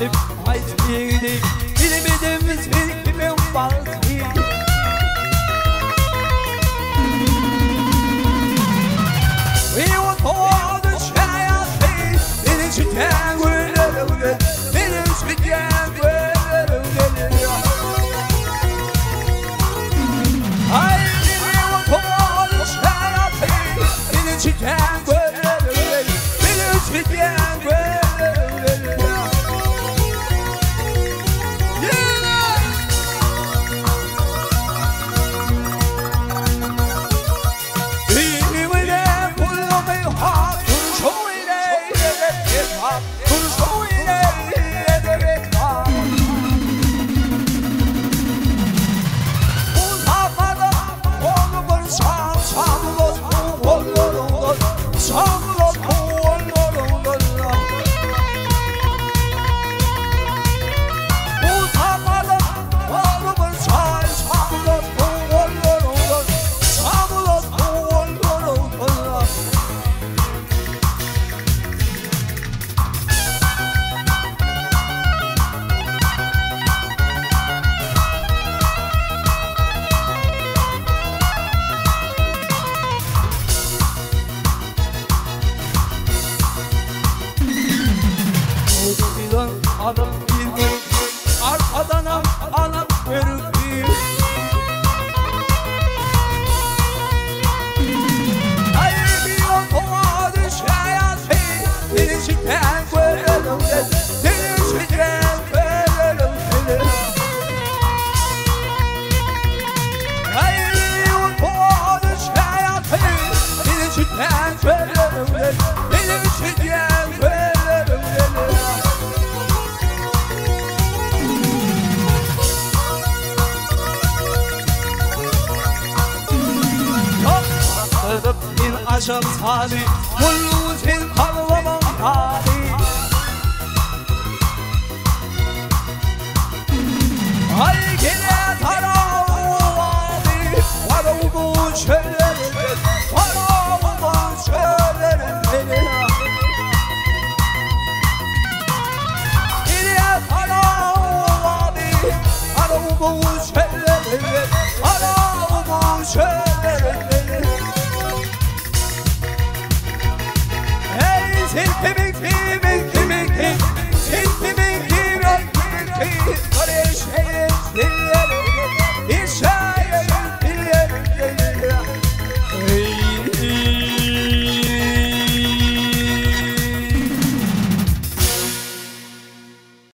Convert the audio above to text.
Sip height biri bilemedim seni kimin bazı We want all the chayati in the chitangue in the chitangue I want all the chayati in the chitangue in the chitangue Adam bir arkadan anam verir Ay bir okuma düşeyası Denizden görelim Denizden görelim Ay bir okuma düşeyası Denizden görelim Denizden görelim in aşam sani